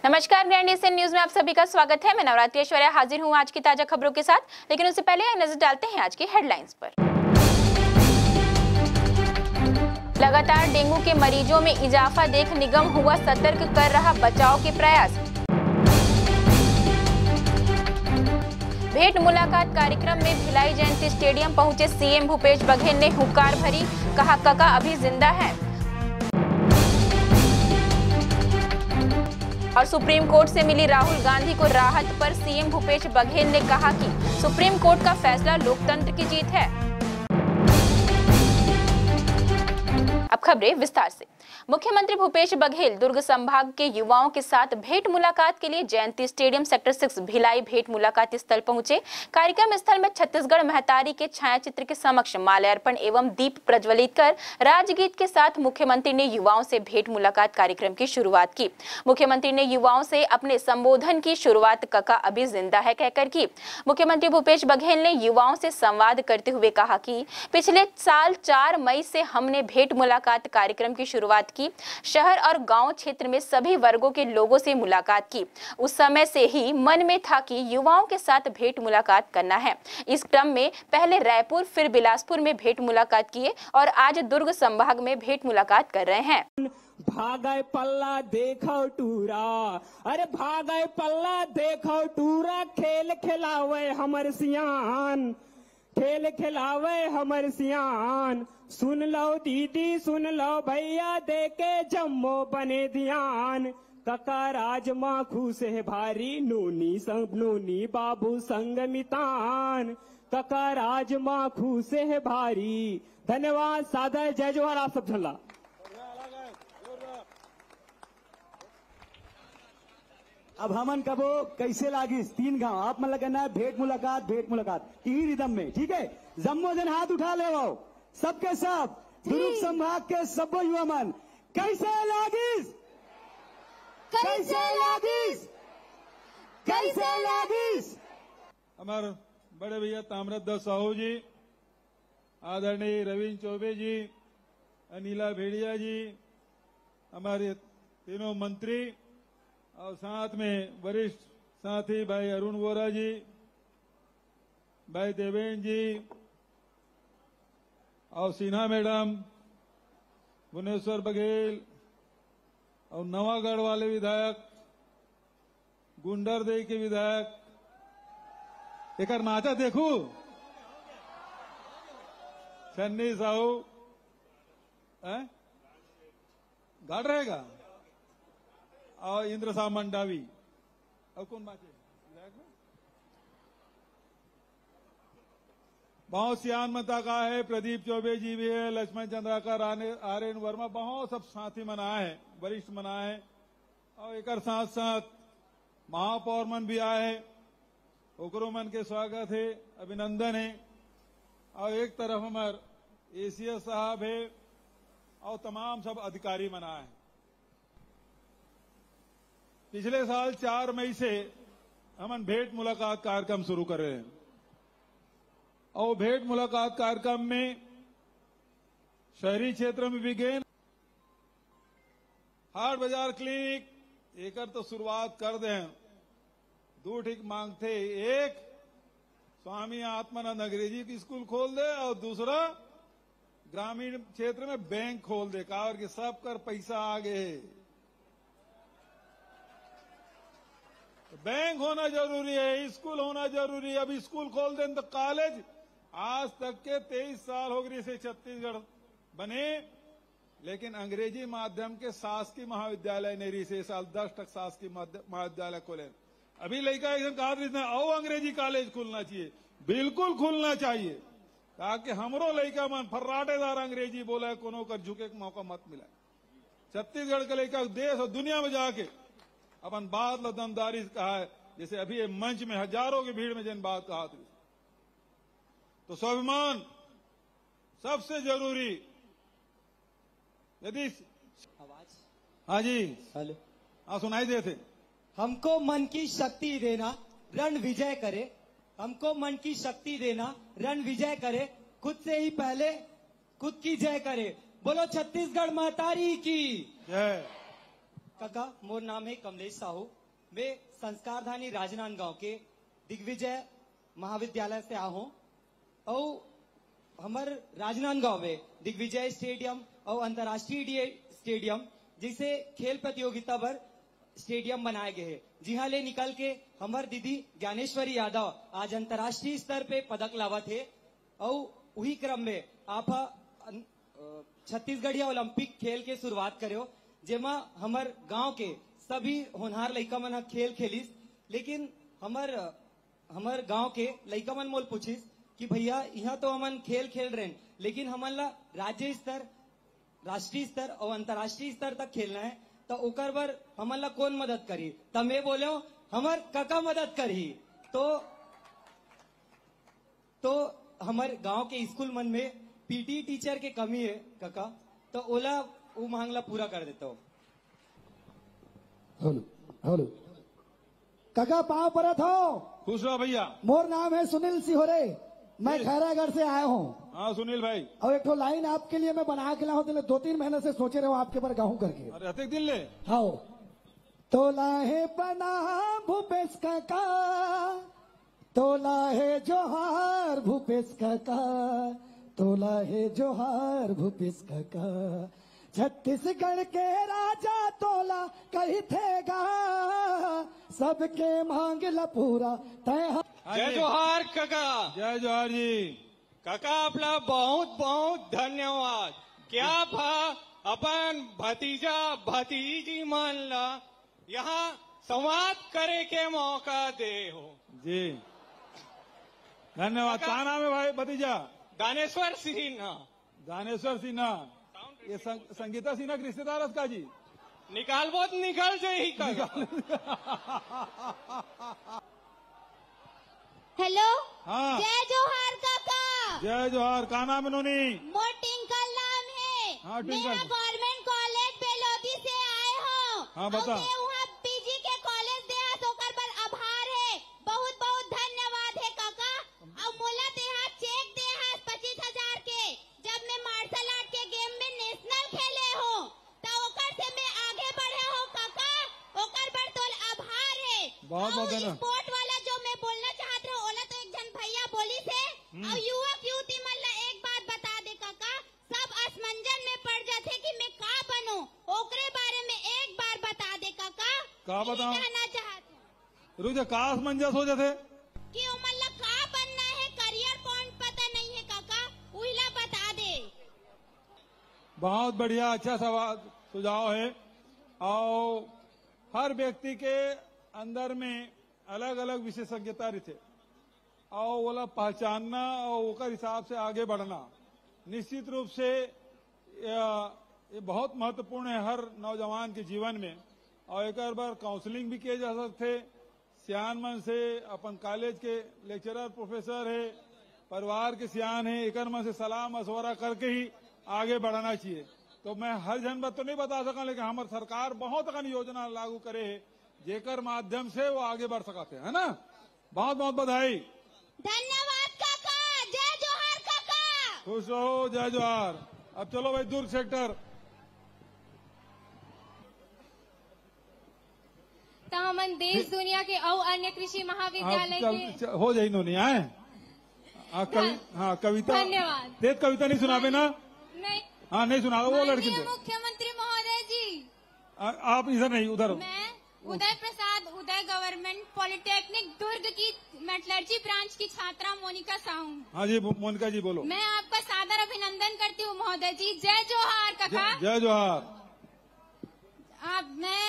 नमस्कार, grand eastern news में आप सभी का स्वागत है। मैं नवरात्रि ऐश्वर्या हाजिर हूं आज की ताजा खबरों के साथ, लेकिन उससे पहले नजर डालते हैं आज की हेडलाइंस पर। लगातार डेंगू के मरीजों में इजाफा देख निगम हुआ सतर्क, कर रहा बचाव के प्रयास। भेंट मुलाकात कार्यक्रम में भिलाई जयंती स्टेडियम पहुंचे सीएम भूपेश बघेल ने हुंकार भरी, कहा कका अभी जिंदा है। और सुप्रीम कोर्ट से मिली राहुल गांधी को राहत पर सीएम भूपेश बघेल ने कहा कि सुप्रीम कोर्ट का फैसला लोकतंत्र की जीत है। अब खबरें विस्तार से। मुख्यमंत्री भूपेश बघेल दुर्ग संभाग के युवाओं के साथ भेंट मुलाकात के लिए जयंती स्टेडियम सेक्टर 6 भिलाई भेंट मुलाकात स्थल पहुंचे। कार्यक्रम स्थल में छत्तीसगढ़ महतारी के छायाचित्र के समक्ष माल्यार्पण एवं दीप प्रज्वलित कर राजगीत के साथ मुख्यमंत्री ने युवाओं से भेंट मुलाकात कार्यक्रम की शुरुआत की। मुख्यमंत्री ने युवाओं से अपने संबोधन की शुरुआत कका अभी जिंदा है कहकर की। मुख्यमंत्री भूपेश बघेल ने युवाओं से संवाद करते हुए कहा कि पिछले साल 4 मई से हमने भेंट मुलाकात कार्यक्रम की शुरुआत की। शहर और गांव क्षेत्र में सभी वर्गों के लोगों से मुलाकात की। उस समय से ही मन में था कि युवाओं के साथ भेंट मुलाकात करना है। इस क्रम में पहले रायपुर फिर बिलासपुर में भेंट मुलाकात किए और आज दुर्ग संभाग में भेंट मुलाकात कर रहे हैं। भागय पल्ला देखो टूरा, अरे भागय पल्ला देखो टूरा, खेल खिलावे हमर सियान, खेल खिलावे हमर सियान। सुन लो दीदी सुन लो भैया, देके जम्मो बने ध्यान। कका राजमा खूस है भारी, नोनी सब नोनी बाबू संग मितान। कका राजमा खूस है भारी। धन्यवाद। सादर जय जवाहर। आप सब झल्ला। अब हमन कबो कैसे लागिस 3 गांव आप मन लगना है भेंट मुलाकात ई रिदम में, ठीक है। जम्मो जन हाथ उठा ले वो सबके सब दुर्ग संभाग के सब युवा मन कैसे लागिस, कैसे लागिस, कैसे लागिस। हमारे बड़े भैया ताम्रध्वज साहू जी, आदरणीय रविंद्र चौबे जी, अनिला भेड़िया जी, हमारे तीनों मंत्री और साथ में वरिष्ठ साथी भाई अरुण वोरा जी, भाई देवेंद्र जी और सिन्हा मैडम, भुवनेश्वर बघेल और नवागढ़ वाले विधायक, गुंडरदेही के विधायक, एक नाचा देखू सन्नी साहू गाड़ रहेगा और इंद्र साह मंडावी और कौन बाकी बहुत सियान मता का है, प्रदीप चौबे जी भी है, लक्ष्मण चंद्राकर, आर्यन वर्मा, बहुत सब साथी मनाए हैं, वरिष्ठ मनाए हैं और एक साथ साथ महापौर मन भी आए हैं। ओकरो मन के स्वागत है, अभिनंदन है। और एक तरफ हमारे एसीएस साहब है और तमाम सब अधिकारी मनाए हैं। पिछले साल 4 मई से हम भेंट मुलाकात कार्यक्रम शुरू कर रहे हैं और भेंट मुलाकात कार्यक्रम में शहरी क्षेत्र में भी गए, हाट बाजार क्लिनिक एकर तो शुरुआत कर दें। 2 ठीक मांगते, एक स्वामी आत्मानंद अंग्रेजी की स्कूल खोल दे और दूसरा ग्रामीण क्षेत्र में बैंक खोल दे, कारण कि सब कर पैसा आ गए। बैंक होना जरूरी है, स्कूल होना जरूरी है। अब स्कूल खोल दें तो कॉलेज आज तक के 23 साल हो गए से छत्तीसगढ़ बने, लेकिन अंग्रेजी माध्यम के शासकीय महाविद्यालय नहीं रही से। साल 10 तक शासकीय महाविद्यालय खोले। अभी लड़का एकदम कहा आओ अंग्रेजी कॉलेज खुलना चाहिए, बिल्कुल खुलना चाहिए, ताकि हमरो लड़का मन फर्राटेदार अंग्रेजी बोला कोनो कर झुके का मौका मत मिला। छत्तीसगढ़ के लड़का देश और दुनिया में जाके अपन बात लो दमदारी से कहा है, जैसे अभी ये मंच में हजारों की भीड़ में जिन बात कहा थी। तो स्वाभिमान सबसे जरूरी। यदि आवाज हाँ जी, हेलो, हाँ सुनाई देते। हमको मन की शक्ति देना, रण विजय करे। हमको मन की शक्ति देना, रण विजय करे। खुद से ही पहले खुद की जय करे। बोलो छत्तीसगढ़ महतारी की जय। काका मोर नाम है कमलेश साहू। मैं संस्कारधानी राजनांदगांव के दिग्विजय महाविद्यालय से आया हूँ और हमार राजनांदगांव में दिग्विजय स्टेडियम और अंतर्राष्ट्रीय स्टेडियम जिसे खेल प्रतियोगिता पर स्टेडियम बनाए गए हैं। जी हाँ, ले निकल के हमार दीदी ज्ञानेश्वरी यादव आज अंतर्राष्ट्रीय स्तर पे पदक लावा थे और वही क्रम में आप छत्तीसगढ़िया ओलंपिक खेल के शुरुआत करो, जेमा हमार गांव के सभी होनहार लड़का मन खेल खेलिस। लेकिन हमार गांव के लड़का मन मोल पूछिस कि भैया यहाँ तो हमन खेल खेल रहे हैं, लेकिन हमन ला राज्य स्तर, राष्ट्रीय स्तर और अंतर्राष्ट्रीय स्तर तक खेलना है, तो ओकर बर हमन ला कौन मदद करी? तब मैं बोले हमार काका मदद करी। तो हमारे गांव के स्कूल मन में पीटी टीचर के कमी है काका, तो ओला वो मांगला पूरा कर देता हूँ। हेलो काका, पाँव परत हो। खुश रहो भैया। मोर नाम है सुनील सिहोरे, मैं खैरागढ़ से आया हूँ। हाँ सुनील भाई। और एक तो लाइन आपके लिए मैं बना के लाऊं, 2-3 महीने से सोचे रहो आपके पर गाऊं करके। अरे अतिक दिन ले। हाँ तोला है बना भूपेश काका, तोला है जोहार भूपेश काका, तोला है जोहार भूपेश काका। छत्तीसगढ़ के राजा तोला कही थेगा, सबके मांग ला पूरा तय। जय जोहार काका। जय जोहार जी। काका आपला बहुत बहुत धन्यवाद। क्या भा अपन भतीजा भतीजी मान ला यहाँ संवाद करे के मौका दे हो जी। धन्यवाद। क्या नाम है भाई भतीजा? दानेश्वर सिन्हा। दानेश्वर सिन्हा, ये संगीता सिन्हा के रिश्तेदार का जी? निकाल बहुत निकल जाए काका। हेलो। हाँ। जय जोहार काका। जय जोहार। का नाम है नोनी? मोर टिंकल नाम है। हाँ, टिंकल। मेरा गवर्नमेंट कॉलेज बेलोदी से आए हो। हाँ बता। और मैं वहाँ पीजी के कॉलेज देहा सोकर पर आभार है। बहुत बहुत धन्यवाद है काका। और मोला देहा चेक देहा 25,000 के, जब मैं मार्शल आर्ट के गेम में नेशनल खेले हो, तो ओकर से मैं आगे बढ़े हो काका। ओकर पर तो आभार है। बहुत बहुत धन्यवाद। स्पोर्ट वाला जो मैं बोलना चाहते हो, ओला तो एक जन भैया बोली से। और युवक युवती मन ला एक बात बता दे काका, सब असमंजन में पड़ जाते कि मैं का बनूं, ओकरे बारे में एक बार बता दे काका। का बताऊं? कहना चाहते रुझे का असमंजस हो जाते कि उमन ला का बनना है, करियर कौन पता नहीं है काका, उहिला बता दे। बहुत बढ़िया, अच्छा सवाल सुझाव है। और हर व्यक्ति के अंदर में अलग अलग विशेषज्ञता रहते और वो पहचानना और ओकर हिसाब से आगे बढ़ना निश्चित रूप से ये बहुत महत्वपूर्ण है हर नौजवान के जीवन में। और एक बार काउंसलिंग भी किए जा सकते सियान मन से। अपन कॉलेज के लेक्चरर प्रोफेसर है, परिवार के सियान है, एक मन से सलाह मशवरा करके ही आगे बढ़ना चाहिए। तो मैं हर जन बात तो नहीं बता सका, लेकिन हमारी सरकार बहुत अगन योजना लागू करे है जेकर माध्यम से वो आगे बढ़ सकते है ना। बहुत बहुत बधाई। धन्यवाद काका। जय जोहार काका। खुश रहो। जय जोहार। अब चलो भाई दुर्ग सेक्टर। तो हमन देश दुनिया के और अन्य कृषि महाविद्यालय के हो जाए इन्होंने आए। हाँ कविता। धन्यवाद। तेज कविता नहीं सुनाबे ना? नहीं। हाँ नहीं सुना वो लड़की से। मुख्यमंत्री महोदय जी, आप इधर नहीं उधर। मैं उदय प्रसाद उदय गवर्नमेंट पॉलिटेक्निक दुर्ग की मेटलर्जी ब्रांच की छात्रा मोनिका साहू। हाँ जी मोनिका जी बोलो। मैं आपका सादर अभिनंदन करती हूँ महोदय जी। जय जोहार काका। जय जोहार। मैं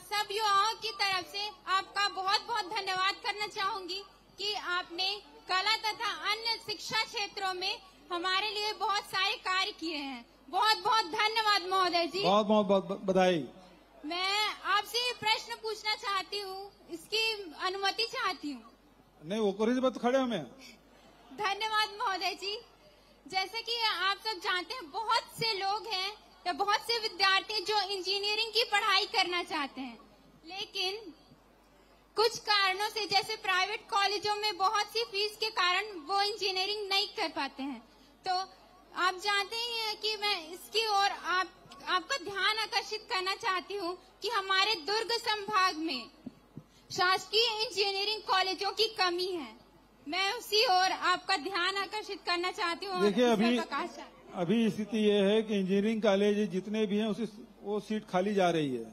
सब युवाओं की तरफ से आपका बहुत बहुत धन्यवाद करना चाहूंगी कि आपने कला तथा अन्य शिक्षा क्षेत्रों में हमारे लिए बहुत सारे कार्य किए हैं। बहुत बहुत धन्यवाद महोदय जी। बहुत बहुत बधाई। मैं आपसे प्रश्न पूछना चाहती हूँ, इसकी अनुमति चाहती हूँ। नहीं वो कोई बात खड़े हो मैं। धन्यवाद महोदय जी। जैसे कि आप सब जानते हैं, बहुत से लोग हैं या बहुत से विद्यार्थी जो इंजीनियरिंग की पढ़ाई करना चाहते हैं, लेकिन कुछ कारणों से जैसे प्राइवेट कॉलेजों में बहुत सी फीस के कारण वो इंजीनियरिंग नहीं कर पाते हैं। तो आप जानते ही हैं कि मैं इसकी ओर आप आपका ध्यान आकर्षित करना चाहती हूँ कि हमारे दुर्ग संभाग में शासकीय इंजीनियरिंग कॉलेजों की कमी है। मैं उसी ओर आपका ध्यान आकर्षित करना चाहती हूँ। देखिए, अभी स्थिति ये है कि इंजीनियरिंग कॉलेज जितने भी हैं वो सीट खाली जा रही है,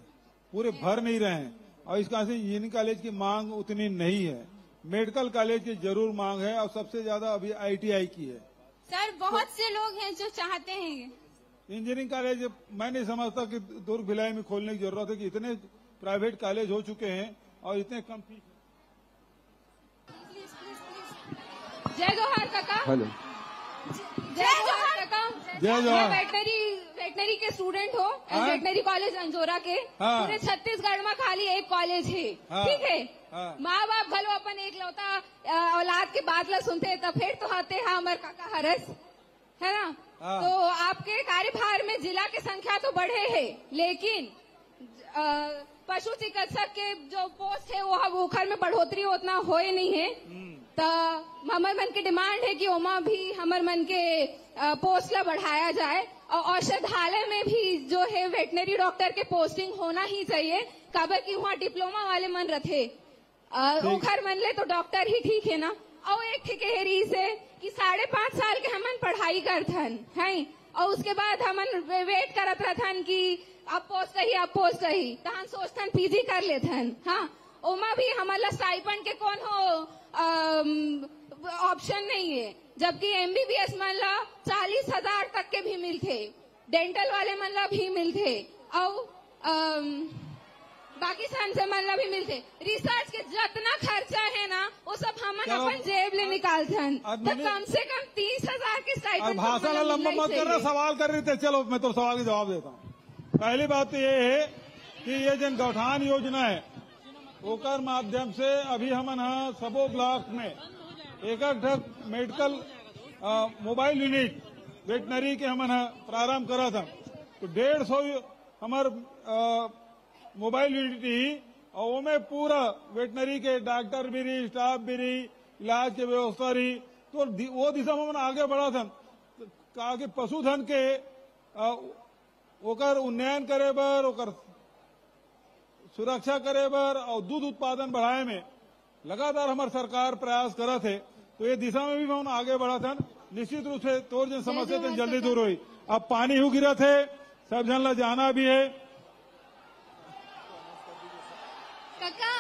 पूरे भर नहीं रहे हैं, और इस कारण से इंजीनियरिंग कॉलेज की मांग उतनी नहीं है। मेडिकल कॉलेज की जरूर मांग है, और सबसे ज्यादा अभी ITI की है। सर, बहुत से लोग हैं जो चाहते हैं इंजीनियरिंग कॉलेज। मैं नहीं समझता कि दुर्ग भिलाई में खोलने की जरूरत है कि इतने प्राइवेट कॉलेज हो चुके हैं और इतने कम फीस। जय जोहार काका। हेलो, जय जोहार काका। जय जोहार। वेटनरी के स्टूडेंट हो, वेटनरी कॉलेज अंजोरा के। पूरे छत्तीसगढ़ में खाली एक कॉलेज है, ठीक है। माँ बाप भलो अपन एक लौता औलाद के बात ला सुनते तो फिर तो आते हैं हमारे काका हरस, है ना। तो आपके कार्यभार में जिला की संख्या तो बढ़े है, लेकिन पशु चिकित्सक के जो पोस्ट है वो ओखर में बढ़ोतरी उतना हो ही नहीं है। तो हमारे मन की डिमांड है कि ओमा भी हमारे मन के पोस्ट ला बढ़ाया जाए, और औषधालय में भी जो है वेटनरी डॉक्टर के पोस्टिंग होना ही चाहिए। काबर की वहाँ डिप्लोमा वाले मन रथे, ओखर मन ले तो डॉक्टर ही ठीक है ना। और एक ठीक है रीज है कि 5.5 साल के हमन पढ़ाई करथन है, और उसके बाद हमन वेट करत रहथन कि अब पोस्ट कही तो हम सोचथन PG कर लेथन। हाँ, ओमा भी हमारा स्टाइपेंड के कौन हो ऑप्शन नहीं है, जबकि MBBS मन ला 40,000 तक के भी मिलते, डेंटल वाले मन ला भी मिलते, और बाकी संसे मन ला भी मिलते। रिसर्च के जितना खर्चा है ना वो सब हमन अपन जेब ले निकालथन, तो कम से कम 30,000 के स्टाइपेंड। भाषा लंबा मत कर रहा, सवाल कर रहे थे। चलो मैं तो सवाल का जवाब देता हूँ। पहली बात तो ये है कि ये जन गौठान योजना है, ओकर माध्यम से अभी हमन सबो ब्लॉक में एक मेडिकल मोबाइल यूनिट वेटनरी के हमन प्रारंभ करा था। तो 150 हमार मोबाइल यूनिट ही, और वो में पूरा वेटनरी के डॉक्टर भी रही, स्टाफ भी रही, इलाज के व्यवस्था रही। तो वो दिशा में आगे बढ़ा था। कहा कि पशुधन के ओकर उन्नयन करे बर, ओकर सुरक्षा करे बर और दूध उत्पादन बढ़ाए में लगातार हमारी सरकार प्रयास करा थे। तो ये दिशा में भी हम आगे बढ़ा था। निश्चित रूप से तोर जन समस्या तो जल्दी दूर हुई। अब पानी हो गिरा थे, सब जन ला जाना भी है। काका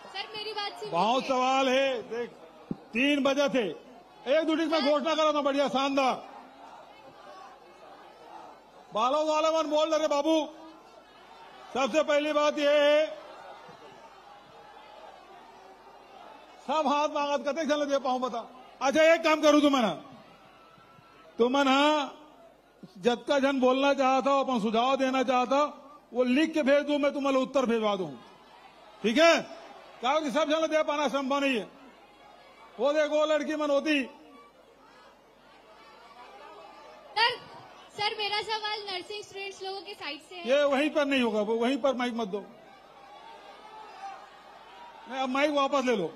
सर मेरी बात सुनिए। बहुत सवाल है। देख 3 बजे थे, 1-2 में घोषणा करा था बढ़िया शानदार। बालों वाले मन बोल रहे बाबू। सबसे पहली बात यह है, सब हाथ मांगत कते चल दे पाऊं बता। अच्छा एक काम करूं, तुमन जत्का जन बोलना चाहता हो, अपन सुझाव देना चाहता वो लिख के भेज दूं, मैं तुम्हारे उत्तर भेजवा दूं, ठीक है। कहा कि सब जन दे पाना संभव नहीं है। वो देखो लड़की मन होती। सर मेरा सवाल नर्सिंग स्टूडेंट्स लोगों की साइड से है। ये वहीं पर नहीं होगा, वो वहीं पर माइक मत दो। नहीं, अब माइक वापस ले लो।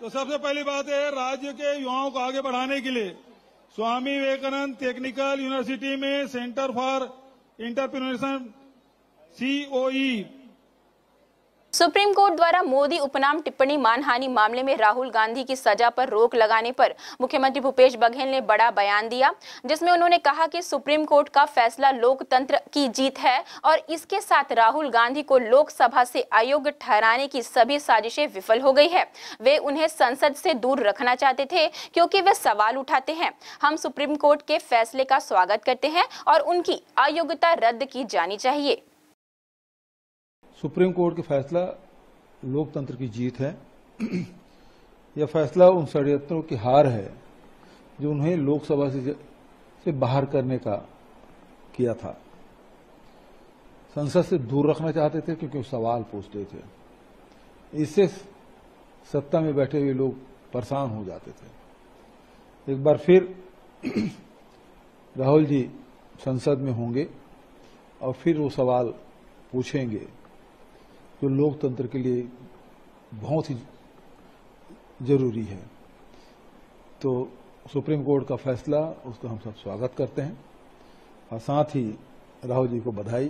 तो सबसे पहली बात है, राज्य के युवाओं को आगे बढ़ाने के लिए स्वामी विवेकानंद टेक्निकल यूनिवर्सिटी में centre for entrepreneurship COE। Supreme court द्वारा मोदी उपनाम टिप्पणी मानहानि मामले में राहुल गांधी की सजा पर रोक लगाने पर मुख्यमंत्री भूपेश बघेल ने बड़ा बयान दिया, जिसमें उन्होंने कहा कि सुप्रीम कोर्ट का फैसला लोकतंत्र की जीत है और इसके साथ राहुल गांधी को लोकसभा से अयोग्य ठहराने की सभी साजिशें विफल हो गई है। वे उन्हें संसद से दूर रखना चाहते थे क्योंकि वे सवाल उठाते हैं। हम सुप्रीम कोर्ट के फैसले का स्वागत करते हैं और उनकी अयोग्यता रद्द की जानी चाहिए। सुप्रीम कोर्ट का फैसला लोकतंत्र की जीत है। यह फैसला उन षड्यंत्रों की हार है जो उन्हें लोकसभा से बाहर करने का किया था। संसद से दूर रखना चाहते थे क्योंकि वो सवाल पूछते थे। इससे सत्ता में बैठे हुए लोग परेशान हो जाते थे। एक बार फिर राहुल जी संसद में होंगे और फिर वो सवाल पूछेंगे जो लोकतंत्र के लिए बहुत ही जरूरी है। तो सुप्रीम कोर्ट का फैसला, उसका हम सब स्वागत करते हैं और साथ ही राहुल जी को बधाई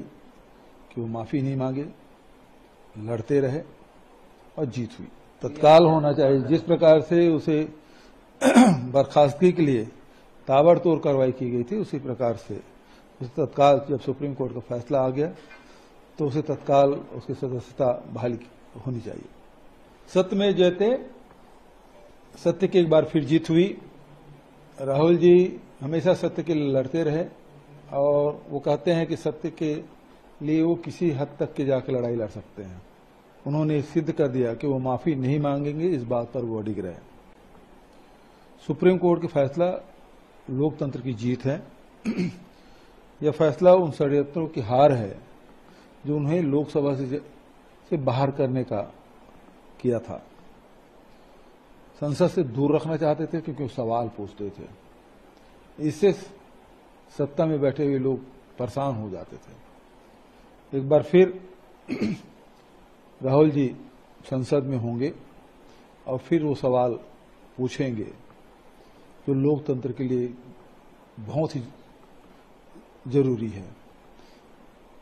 कि वो माफी नहीं मांगे, लड़ते रहे और जीत हुई। तत्काल होना चाहिए। जिस प्रकार से उसे बर्खास्तगी के लिए ताबड़तोड़ कार्रवाई की गई थी, उसी प्रकार से उसे तत्काल, जब सुप्रीम कोर्ट का फैसला आ गया तो उसे तत्काल उसकी सदस्यता बहाली होनी चाहिए। सत्य में जयते, सत्य की एक बार फिर जीत हुई। राहुल जी हमेशा सत्य के लिए लड़ते रहे और वो कहते हैं कि सत्य के लिए वो किसी हद तक के जाकर लड़ाई लड़ सकते हैं। उन्होंने सिद्ध कर दिया कि वो माफी नहीं मांगेंगे, इस बात पर वो अडिग रहे। सुप्रीम कोर्ट का फैसला लोकतंत्र की जीत है। यह फैसला उन षड्यंत्रों की हार है जो उन्हें लोकसभा से बाहर करने का किया था। संसद से दूर रखना चाहते थे क्योंकि वो सवाल पूछते थे। इससे सत्ता में बैठे हुए लोग परेशान हो जाते थे। एक बार फिर राहुल जी संसद में होंगे और फिर वो सवाल पूछेंगे जो लोकतंत्र के लिए बहुत ही जरूरी है।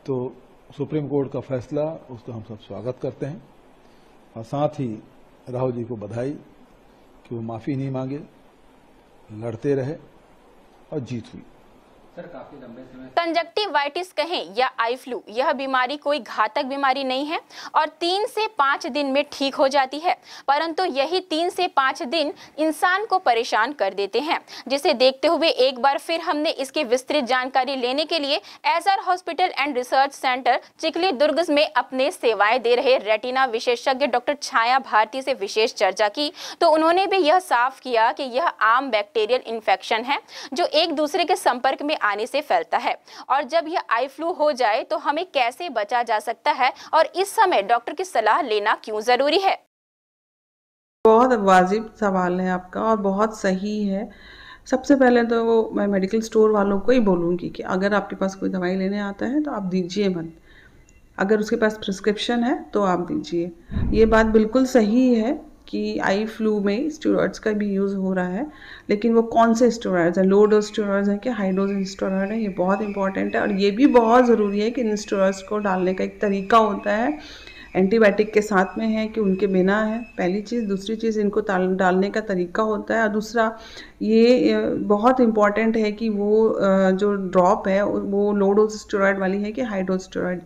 तो सुप्रीम कोर्ट का फैसला, उसका हम सब स्वागत करते हैं और साथ ही राहुल जी को बधाई कि वो माफी नहीं मांगे, लड़ते रहे और जीत हुई। कंजक्टिवाइटिस कहें या आई फ्लू, यह बीमारी कोई घातक बीमारी नहीं है और 3 से 5 दिन में ठीक हो जाती है, परंतु यही 3 से 5 दिन इंसान को परेशान कर देते हैं, जिसे देखते हुए एक बार फिर हमने इसकी विस्तृत जानकारी लेने के लिए SR hospital and research centre Chikhli Durg में अपने सेवाएं दे रहे रेटिना विशेषज्ञ डॉक्टर छाया भारती से विशेष चर्चा की। तो उन्होंने भी यह साफ किया कि यह आम बैक्टीरियल इन्फेक्शन है जो एक दूसरे के संपर्क में आने से फैलता है, और जब यह आई फ्लू हो जाए तो हमें कैसे बचा जा सकता है और इस समय डॉक्टर की सलाह लेना क्यों जरूरी है। बहुत वाजिब सवाल है आपका और बहुत सही है। सबसे पहले तो वो मैं मेडिकल स्टोर वालों को ही बोलूँगी कि अगर आपके पास कोई दवाई लेने आता है तो आप दीजिए मत। अगर उसके पास प्रिस्क्रिप्शन है तो आप दीजिए। ये बात बिल्कुल सही है कि आई फ्लू में स्टेरॉइड्स का भी यूज़ हो रहा है, लेकिन वो कौन से स्टेरॉइड्स हैं, लो डोज स्टेरॉइड्स हैं कि हाई डोज स्टेरॉइड है, ये बहुत इंपॉर्टेंट है। और ये भी बहुत ज़रूरी है कि इन स्टेरॉइड्स को डालने का एक तरीका होता है, एंटीबायोटिक के साथ में है कि उनके बिना है, पहली चीज़। दूसरी चीज़, इनको डालने का तरीका होता है। और दूसरा ये बहुत इम्पॉर्टेंट है कि वो जो ड्रॉप है वो लो डोज स्टेरॉइड वाली है कि हाई डोज स्टेरॉइड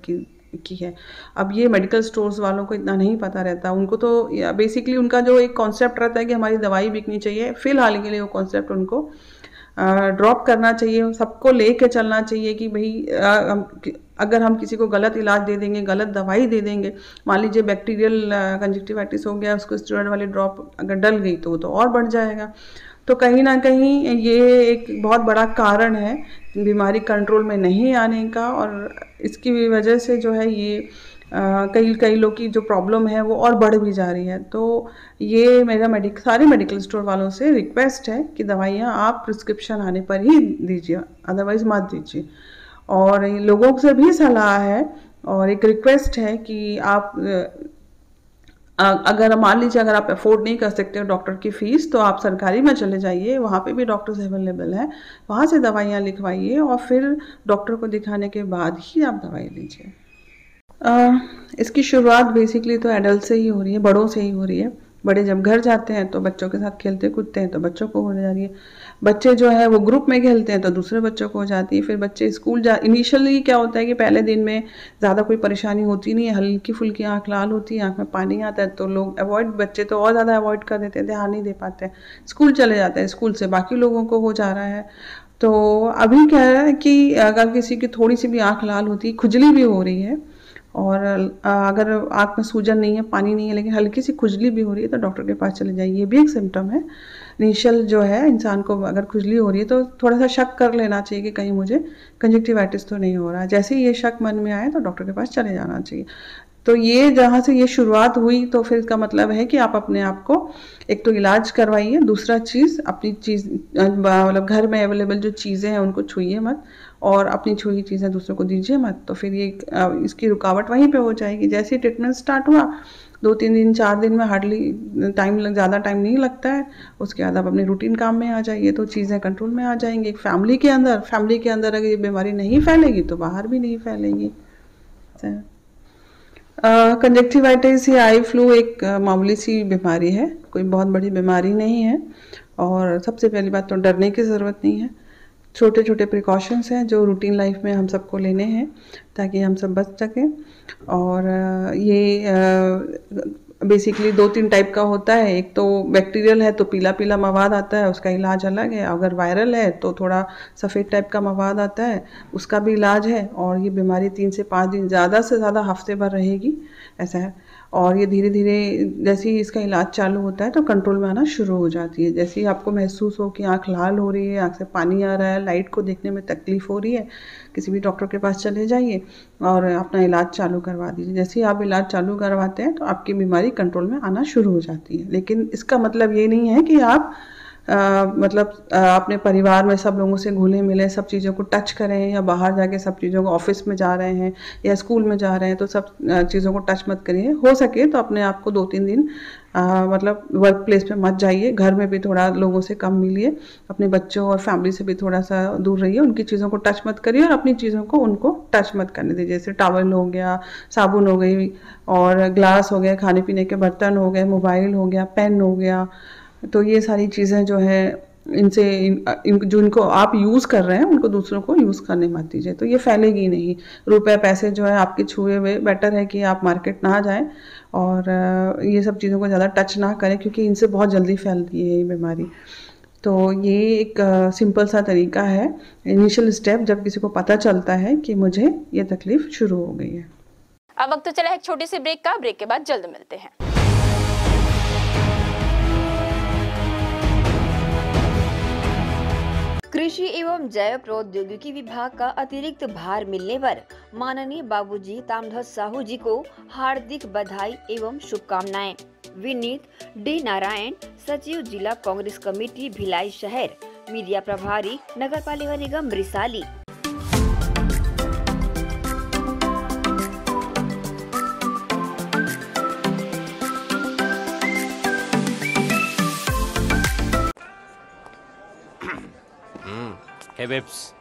की है। अब ये मेडिकल स्टोर्स वालों को इतना नहीं पता रहता। उनको तो बेसिकली उनका जो एक कॉन्सेप्ट रहता है कि हमारी दवाई बिकनी चाहिए, फिलहाल के लिए वो कॉन्सेप्ट उनको ड्रॉप करना चाहिए। सबको लेके चलना चाहिए कि भाई अगर हम किसी को गलत इलाज दे देंगे, गलत दवाई दे देंगे, मान लीजिए बैक्टीरियल कंजक्टिवाइटिस हो गया, उसको स्टेरॉइड वाली ड्रॉप अगर डल गई तो वो तो और बढ़ जाएगा। तो कहीं ना कहीं ये एक बहुत बड़ा कारण है बीमारी कंट्रोल में नहीं आने का, और इसकी वजह से जो है ये कई लोग की जो प्रॉब्लम है वो और बढ़ भी जा रही है। तो ये मेरा सारे मेडिकल स्टोर वालों से रिक्वेस्ट है कि दवाइयाँ आप प्रिस्क्रिप्शन आने पर ही दीजिए, अदरवाइज़ मत दीजिए। और लोगों से भी सलाह है और एक रिक्वेस्ट है कि आप अगर मान लीजिए अगर आप अफोर्ड नहीं कर सकते हो डॉक्टर की फ़ीस, तो आप सरकारी में चले जाइए, वहाँ पे भी डॉक्टर्स अवेलेबल हैं, वहाँ से दवाइयाँ लिखवाइए और फिर डॉक्टर को दिखाने के बाद ही आप दवाई लीजिए। इसकी शुरुआत बेसिकली तो एडल्ट से ही हो रही है, बड़ों से ही हो रही है। बड़े जब घर जाते हैं तो बच्चों के साथ खेलते कूदते हैं तो बच्चों को हो जा रही है। बच्चे जो है वो ग्रुप में खेलते हैं तो दूसरे बच्चों को हो जाती है। फिर बच्चे स्कूल इनिशियली क्या होता है कि पहले दिन में ज़्यादा कोई परेशानी होती नहीं है, हल्की फुल्की आँख लाल होती है, आँख में पानी आता है, तो लोग बच्चे तो और ज़्यादा अवॉइड कर देते हैं, ध्यान नहीं दे पाते हैं, स्कूल चले जाते हैं, स्कूल से बाकी लोगों को हो जा रहा है। तो अभी क्या है कि अगर किसी की थोड़ी सी भी आँख लाल होती है, खुजली भी हो रही है, और अगर आँख में सूजन नहीं है, पानी नहीं है, लेकिन हल्की सी खुजली भी हो रही है, तो डॉक्टर के पास चले जाइए। ये भी एक सिम्टम है। इनिशियल जो है इंसान को अगर खुजली हो रही है तो थोड़ा सा शक कर लेना चाहिए कि कहीं मुझे कंजक्टिवाइटिस तो नहीं हो रहा है। जैसे ही ये शक मन में आए तो डॉक्टर के पास चले जाना चाहिए। तो ये जहाँ से ये शुरुआत हुई तो फिर इसका मतलब है कि आप अपने आप को एक तो इलाज करवाइए, दूसरा चीज़ अपनी चीज़ मतलब घर में अवेलेबल जो चीज़ें हैं उनको छूइए मत, और अपनी छुई चीज़ें दूसरों को दीजिए मत। तो फिर ये इसकी रुकावट वहीं पे हो जाएगी। जैसे ही ट्रीटमेंट स्टार्ट हुआ 2-3 दिन 4 दिन में हार्डली ज़्यादा टाइम नहीं लगता है। उसके बाद आप अपने रूटीन काम में आ जाइए तो चीज़ें कंट्रोल में आ जाएंगी। फैमिली के अंदर अगर ये बीमारी नहीं फैलेगी तो बाहर भी नहीं फैलेगी। कंजक्टिवाइटिस या आई फ्लू एक मामूली सी बीमारी है, कोई बहुत बड़ी बीमारी नहीं है। और सबसे पहली बात तो डरने की ज़रूरत नहीं है। छोटे छोटे प्रिकॉशंस हैं जो रूटीन लाइफ में हम सबको लेने हैं ताकि हम सब बच सकें। और ये बेसिकली 2-3 टाइप का होता है। एक तो बैक्टीरियल है तो पीला पीला मवाद आता है, उसका इलाज अलग है। अगर वायरल है तो थोड़ा सफ़ेद टाइप का मवाद आता है, उसका भी इलाज है। और ये बीमारी 3 से 5 दिन, ज़्यादा से ज़्यादा हफ्ते भर रहेगी, ऐसा है। और ये धीरे धीरे जैसे ही इसका इलाज चालू होता है तो कंट्रोल में आना शुरू हो जाती है। जैसे ही आपको महसूस हो कि आँख लाल हो रही है, आँख से पानी आ रहा है, लाइट को देखने में तकलीफ़ हो रही है, किसी भी डॉक्टर के पास चले जाइए और अपना इलाज चालू करवा दीजिए। जैसे ही आप इलाज चालू करवाते हैं तो आपकी बीमारी कंट्रोल में आना शुरू हो जाती है। लेकिन इसका मतलब ये नहीं है कि आप अपने परिवार में सब लोगों से घुले मिले, सब चीज़ों को टच करें, या बाहर जाके सब चीज़ों को, ऑफिस में जा रहे हैं या स्कूल में जा रहे हैं तो सब चीज़ों को टच मत करिए। हो सके तो अपने आप को 2-3 दिन वर्क प्लेस पे मत जाइए, घर में भी थोड़ा लोगों से कम मिलिए, अपने बच्चों और फैमिली से भी थोड़ा सा दूर रहिए, उनकी चीज़ों को टच मत करिए और अपनी चीज़ों को उनको टच मत करने दीजिए। जैसे टॉवल हो गया, साबुन हो गई, और ग्लास हो गया, खाने पीने के बर्तन हो गए, मोबाइल हो गया, पेन हो गया। तो ये सारी चीज़ें जो है जो इनको आप यूज़ कर रहे हैं उनको दूसरों को यूज़ करने मत दीजिए, तो ये फैलेगी नहीं। रुपए पैसे जो है आपके छुए हुए, बेटर है कि आप मार्केट ना जाएं और ये सब चीज़ों को ज़्यादा टच ना करें क्योंकि इनसे बहुत जल्दी फैलती है ये बीमारी। तो ये एक सिंपल सा तरीका है, इनिशियल स्टेप, जब किसी को पता चलता है कि मुझे ये तकलीफ शुरू हो गई है। अब वक्त तो चला एक छोटी सी ब्रेक का, ब्रेक के बाद जल्द मिलते हैं। कृषि एवं जैव प्रौद्योगिकी विभाग का अतिरिक्त भार मिलने पर माननीय बाबूजी तामध्वज साहू जी को हार्दिक बधाई एवं शुभकामनाएं। विनीत डी नारायण, सचिव जिला कांग्रेस कमेटी भिलाई शहर, मीडिया प्रभारी नगर पालिका निगम रिसाली। Hey babes.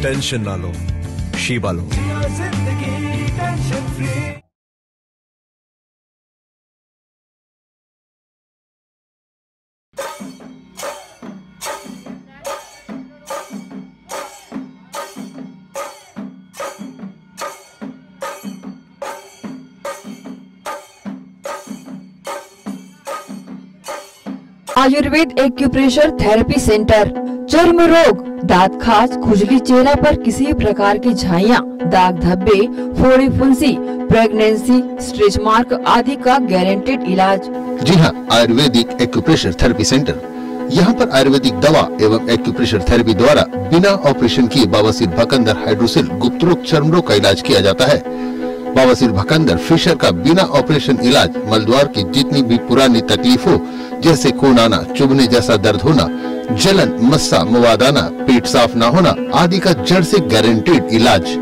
टेंशन ना लो, शीबा लो। जिंदगी tension free. Ayurveda acupressure therapy centre, चर्म रोग, दांत खाज, खुजली, चेहरा पर किसी प्रकार की झाइयाँ, दाग धब्बे, फोड़ी फुंसी, प्रेगनेंसी, स्ट्रेच मार्क आदि का गारंटेड इलाज। जी हाँ, आयुर्वेदिक एक्यूप्रेशर थेरेपी सेंटर। यहाँ पर आयुर्वेदिक दवा एवं एक्यूप्रेशर थेरेपी द्वारा बिना ऑपरेशन किए बवासीर, भकंदर, हाइड्रोसिल, गुप्त रोग, चर्म रोग का इलाज किया जाता है। बवासीर, भकंदर, फिशर का बिना ऑपरेशन इलाज मलद्वार की जितनी भी पुरानी तकलीफ हो, जैसे खून आना, चुभने जैसा दर्द होना, जलन, मस्सा, मवाद आना, पेट साफ न होना आदि का जड़ से गारंटेड इलाज।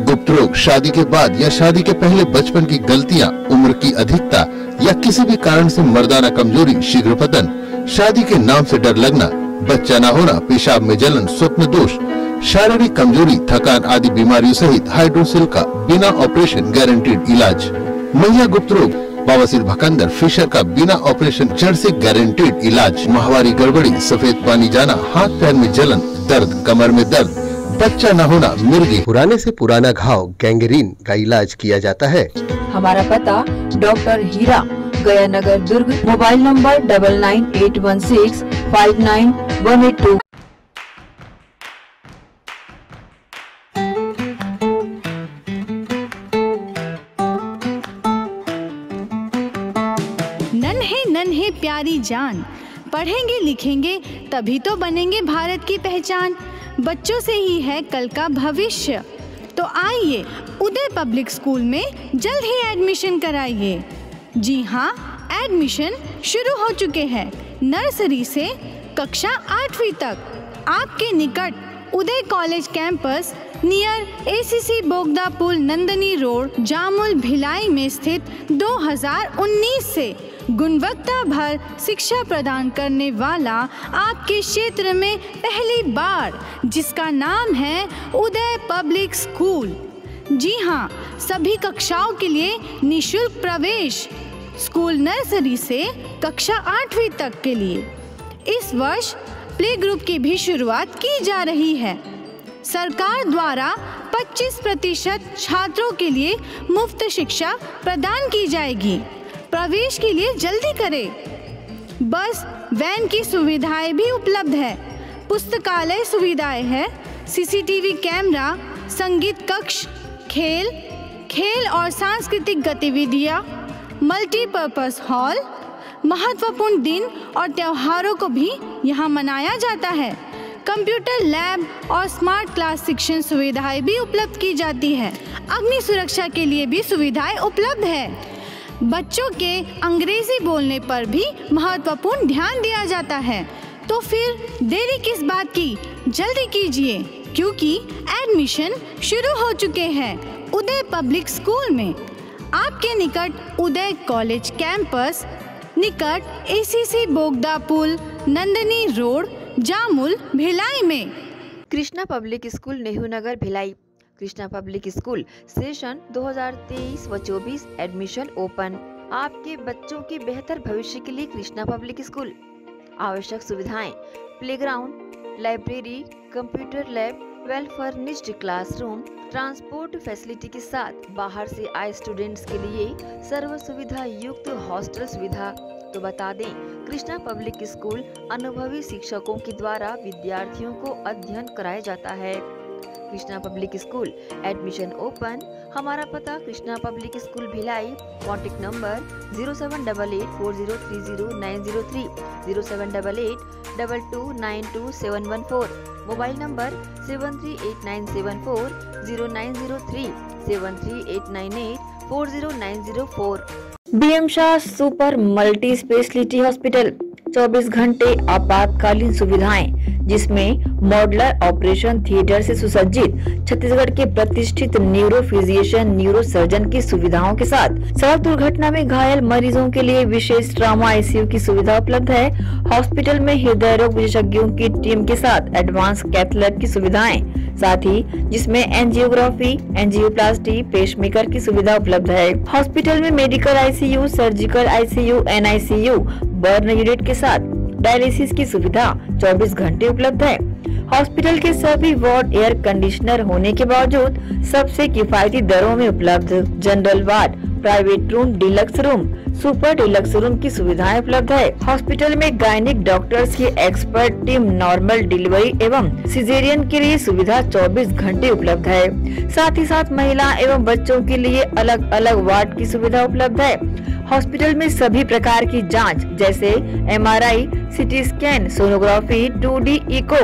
गुप्त रोग, शादी के बाद या शादी के पहले बचपन की गलतियां, उम्र की अधिकता या किसी भी कारण से मर्दाना कमजोरी, शीघ्र पतन, शादी के नाम से डर लगना, बच्चा न होना, पेशाब में जलन, स्वप्न दोष, शारीरिक कमजोरी, थकान आदि बीमारियों सहित हाइड्रोसिल का बिना ऑपरेशन गारंटेड इलाज। महिला गुप्त रोग, बवासीर, भकंदर, फिशर का बिना ऑपरेशन जड़ से गारंटेड इलाज। माहवारी गड़बड़ी, सफेद पानी जाना, हाथ पैर में जलन, दर्द, कमर में दर्द, बच्चा न होना, मिर्गी, पुराने से पुराना घाव, गैंग्रीन का इलाज किया जाता है। हमारा पता डॉक्टर हीरा, गया नगर, दुर्ग। Mobile number 9981659182। नन्हे प्यारी जान, पढ़ेंगे लिखेंगे तभी तो बनेंगे भारत की पहचान। बच्चों से ही है कल का भविष्य, तो आइए उदय पब्लिक स्कूल में जल्द ही एडमिशन कराइए। जी हाँ, एडमिशन शुरू हो चुके हैं। नर्सरी से कक्षा 8वीं तक आपके निकट Uday college campus near ACC Bogda पुल नंदनी रोड जामुल भिलाई में स्थित 2019 से गुणवत्ता भर शिक्षा प्रदान करने वाला आपके क्षेत्र में पहली बार, जिसका नाम है उदय पब्लिक स्कूल। जी हाँ, सभी कक्षाओं के लिए निशुल्क प्रवेश। स्कूल नर्सरी से कक्षा 8वीं तक के लिए इस वर्ष प्ले ग्रुप की भी शुरुआत की जा रही है। सरकार द्वारा 25% छात्रों के लिए मुफ्त शिक्षा प्रदान की जाएगी। प्रवेश के लिए जल्दी करें। बस वैन की सुविधाएं भी उपलब्ध है। पुस्तकालय सुविधाएं है, सीसीटीवी कैमरा, संगीत कक्ष, खेल और सांस्कृतिक गतिविधियां, मल्टीपर्पज हॉल। महत्वपूर्ण दिन और त्योहारों को भी यहाँ मनाया जाता है। कंप्यूटर लैब और स्मार्ट क्लास शिक्षण सुविधाएं भी उपलब्ध की जाती है। अग्नि सुरक्षा के लिए भी सुविधाएं उपलब्ध है। बच्चों के अंग्रेजी बोलने पर भी महत्वपूर्ण ध्यान दिया जाता है। तो फिर देरी किस बात की, जल्दी कीजिए क्योंकि एडमिशन शुरू हो चुके हैं उदय पब्लिक स्कूल में। आपके निकट उदय कॉलेज कैंपस निकट एसीसी बोगदा पुल नंदनी रोड जामुल भिलाई में। Krishna public school Nehru Nagar Bhilai. Krishna public school session 2023 व 24 एडमिशन ओपन। आपके बच्चों के बेहतर भविष्य के लिए कृष्णा पब्लिक स्कूल। आवश्यक सुविधाएं playground, library, computer lab, well furnished classroom, transport facility के साथ बाहर से आए स्टूडेंट्स के लिए सर्व सुविधा युक्त हॉस्टल सुविधा। तो बता दें, कृष्णा पब्लिक स्कूल अनुभवी शिक्षकों के द्वारा विद्यार्थियों को अध्ययन कराया जाता है। Krishna public school admission open. हमारा पता Krishna public school Bhilai. Contact number 0788403090 078822922714। Mobile number 7389740903 7389840904। BM Shah super multi speciality hospital 24 घंटे आपातकालीन सुविधाएं, जिसमें मॉडुलर ऑपरेशन थिएटर से सुसज्जित छत्तीसगढ़ के प्रतिष्ठित न्यूरो फिजिशियन न्यूरो सर्जन की सुविधाओं के साथ सड़क दुर्घटना में घायल मरीजों के लिए विशेष ट्रॉमा आईसीयू की सुविधा उपलब्ध है। हॉस्पिटल में हृदय रोग विशेषज्ञों की टीम के साथ एडवांस कैथ लैब की सुविधाएं, साथ ही जिसमें एंजियोग्राफी, एंजियोप्लास्टी, पेसमेकर की सुविधा उपलब्ध है। हॉस्पिटल में medical ICU, surgical ICU, NICU, burn unit के साथ डायलिसिस की सुविधा 24 घंटे उपलब्ध है। हॉस्पिटल के सभी वार्ड एयर कंडीशनर होने के बावजूद सबसे किफायती दरों में उपलब्ध। General ward, private room, deluxe room, super deluxe room की सुविधाएं उपलब्ध है। हॉस्पिटल में गायनिक डॉक्टर्स की एक्सपर्ट टीम नॉर्मल डिलीवरी एवं सिजेरियन के लिए सुविधा 24 घंटे उपलब्ध है। साथ ही साथ महिला एवं बच्चों के लिए अलग अलग वार्ड की सुविधा उपलब्ध है। हॉस्पिटल में सभी प्रकार की जांच जैसे MRI, CT scan, sonography, 2D echo,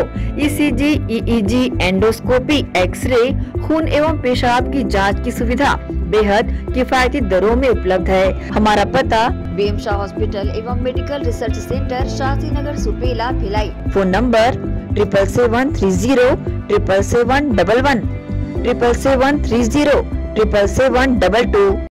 ECG, EEG, endoscopy, x ray, खून एवं पेशाब की जांच की सुविधा बेहद किफायती दरों में उपलब्ध है। हमारा पता बीएम शाह हॉस्पिटल एवं medical research centre, Shastri Nagar, Supela, Bhilai. Phone number 7773077711 77307722।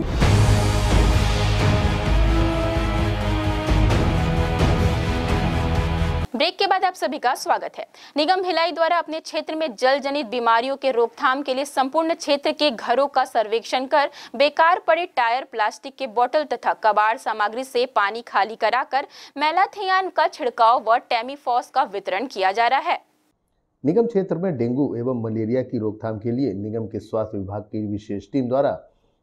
Break के बाद आप सभी का स्वागत है। निगम भिलाई द्वारा अपने क्षेत्र में जल जनित बीमारियों के रोकथाम के लिए संपूर्ण क्षेत्र के घरों का सर्वेक्षण कर बेकार पड़े टायर, प्लास्टिक के बोतल तथा कबाड़ सामग्री से पानी खाली कराकर मैलाथियान का छिड़काव व टेमीफॉस का वितरण किया जा रहा है। निगम क्षेत्र में डेंगू एवं मलेरिया की रोकथाम के लिए निगम के स्वास्थ्य विभाग की विशेष टीम द्वारा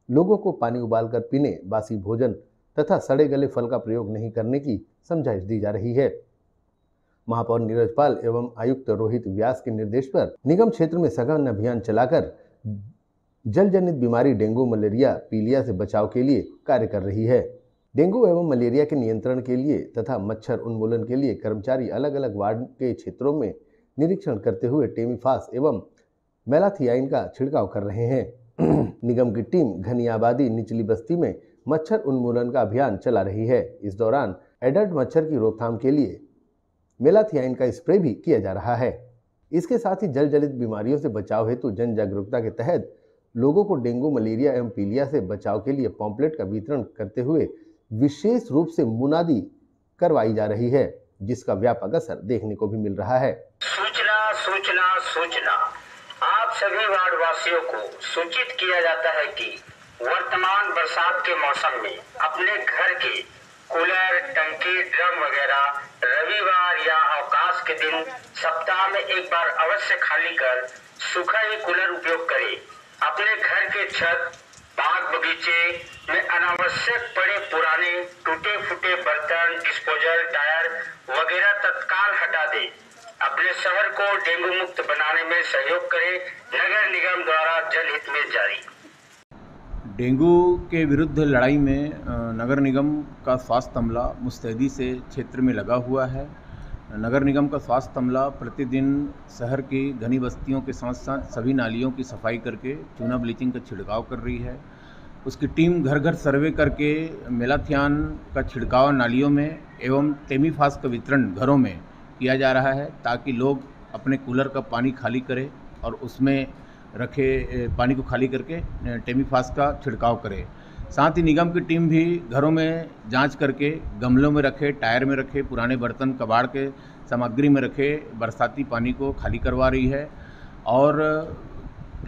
लोगों को पानी उबालकर पीने, बासी भोजन तथा सड़े गले फल का प्रयोग नहीं करने की समझाइश दी जा रही है। महापौर नीरज पाल एवं आयुक्त रोहित व्यास के निर्देश पर निगम क्षेत्र में सघन अभियान चलाकर जल जनित बीमारी डेंगू, मलेरिया, पीलिया से बचाव के लिए कार्य कर रही है। डेंगू एवं मलेरिया के नियंत्रण के लिए तथा मच्छर उन्मूलन के लिए कर्मचारी अलग अलग वार्ड के क्षेत्रों में निरीक्षण करते हुए टेमीफास एवं मैलाथियाइन का छिड़काव कर रहे हैं। निगम की टीम घनी आबादी निचली बस्ती में मच्छर उन्मूलन का अभियान चला रही है। इस दौरान एडल्ट मच्छर की रोकथाम के लिए मेलाथियाइन का स्प्रे भी किया जा रहा है। इसके साथ ही जल जनित बीमारियों से बचाव हेतु जन जागरूकता के तहत लोगों को डेंगू, मलेरिया एवं पीलिया से बचाव के लिए पॉम्पलेट का वितरण करते हुए विशेष रूप से मुनादी करवाई जा रही है, जिसका व्यापक असर देखने को भी मिल रहा है। सूचना सूचना सूचना आप सभी वार्ड वासियों को सूचित किया जाता है कि वर्तमान बरसात के मौसम में अपने घर के कूलर, टंकी, ड्रम वगैरह रविवार या अवकाश के दिन सप्ताह में एक बार अवश्य खाली कर सूखा ही कूलर उपयोग करें। अपने घर के छत, बाग बगीचे में अनावश्यक पड़े पुराने टूटे फूटे बर्तन, डिस्पोजल, टायर वगैरह तत्काल हटा दें। अपने शहर को डेंगू मुक्त बनाने में सहयोग करें। नगर निगम द्वारा जनहित में जारी। डेंगू के विरुद्ध लड़ाई में नगर निगम का स्वास्थ्य अमला मुस्तैदी से क्षेत्र में लगा हुआ है। नगर निगम का स्वास्थ्य अमला प्रतिदिन शहर की घनी बस्तियों के साथ साथ सभी नालियों की सफाई करके चूना ब्लीचिंग का छिड़काव कर रही है। उसकी टीम घर घर सर्वे करके मेलाथियान का छिड़काव नालियों में एवं टेमीफास का वितरण घरों में किया जा रहा है, ताकि लोग अपने कूलर का पानी खाली करें और उसमें रखे पानी को खाली करके टेमीफास का छिड़काव करें। साथ ही निगम की टीम भी घरों में जांच करके गमलों में रखे, टायर में रखे, पुराने बर्तन, कबाड़ के सामग्री में रखे बरसाती पानी को खाली करवा रही है और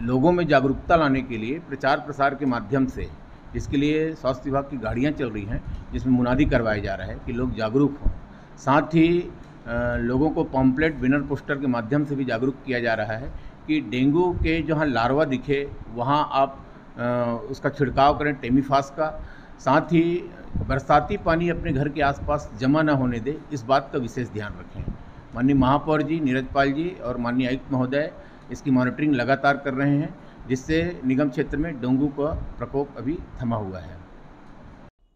लोगों में जागरूकता लाने के लिए प्रचार प्रसार के माध्यम से, जिसके लिए स्वास्थ्य विभाग की गाड़ियां चल रही हैं, जिसमें मुनादी करवाया जा रहा है कि लोग जागरूक हों। साथ ही लोगों को पॉम्पलेट, विनर पोस्टर के माध्यम से भी जागरूक किया जा रहा है कि डेंगू के जहाँ लार्वा दिखे वहाँ आप उसका छिड़काव करें टेमीफास का। साथ ही बरसाती पानी अपने घर के आसपास जमा न होने दे, इस बात का विशेष ध्यान रखें। माननीय महापौर जी, नीरज पाल जी और माननीय आयुक्त महोदय इसकी मॉनिटरिंग लगातार कर रहे हैं, जिससे निगम क्षेत्र में डेंगू का प्रकोप अभी थमा हुआ है।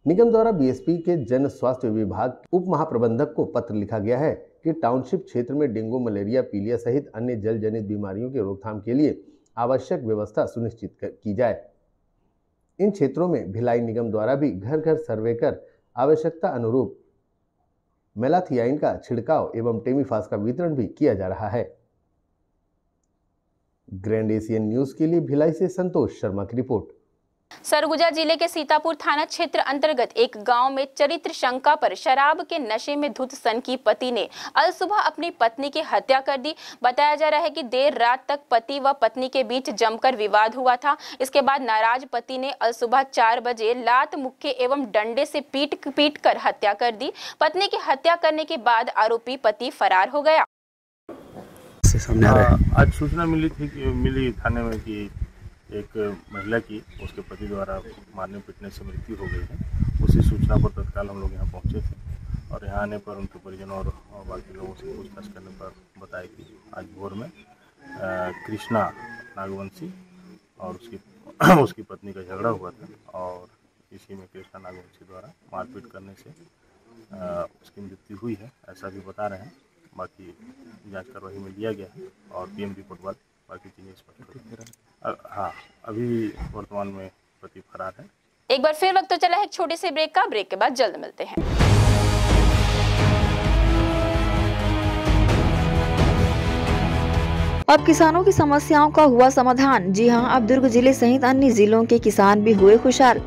निगम द्वारा बीएसपी के जन स्वास्थ्य विभाग उप महाप्रबंधक को पत्र लिखा गया है कि टाउनशिप क्षेत्र में डेंगू, मलेरिया, पीलिया सहित अन्य जल जनित बीमारियों की रोकथाम के लिए आवश्यक व्यवस्था सुनिश्चित की जाए। इन क्षेत्रों में भिलाई निगम द्वारा भी घर घर सर्वे कर आवश्यकता अनुरूप मेलाथियाइन का छिड़काव एवं टेमीफास का वितरण भी किया जा रहा है। ग्रैंड एशियन न्यूज के लिए भिलाई से संतोष शर्मा की रिपोर्ट। सरगुजा जिले के सीतापुर थाना क्षेत्र अंतर्गत एक गांव में चरित्र शंका पर शराब के नशे में धुत सन की पति ने अल सुबह अपनी पत्नी की हत्या कर दी। बताया जा रहा है कि देर रात तक पति व पत्नी के बीच जमकर विवाद हुआ था। इसके बाद नाराज पति ने अल सुबह 4 बजे लात, मुक्के एवं डंडे से पीट कर हत्या कर दी। पत्नी की हत्या करने के बाद आरोपी पति फरार हो गया। आज सूचना मिली थाने में कि एक महिला की उसके पति द्वारा मारने पीटने से मृत्यु हो गई है। उसी सूचना पर तत्काल हम लोग यहाँ पहुँचे थे और यहाँ आने पर उनके परिजनों और बाकी लोगों से पूछताछ करने पर बताया कि आज भोर में कृष्णा नागवंशी और उसकी पत्नी का झगड़ा हुआ था और इसी में कृष्णा नागवंशी द्वारा मारपीट करने से उसकी मृत्यु हुई है, ऐसा भी बता रहे हैं। बाकी जाँच कार्रवाई में लिया गया है और पीएम रिपोर्ट बाद बाकी चीजें स्पष्ट। हाँ, अभी वर्तमान में पति फरार है। एक बार फिर वक्त तो चला है एक छोटे से ब्रेक का। ब्रेक के बाद जल्द मिलते हैं। अब किसानों की समस्याओं का हुआ समाधान। जी हां, अब दुर्ग जिले सहित अन्य जिलों के किसान भी हुए खुशहाल।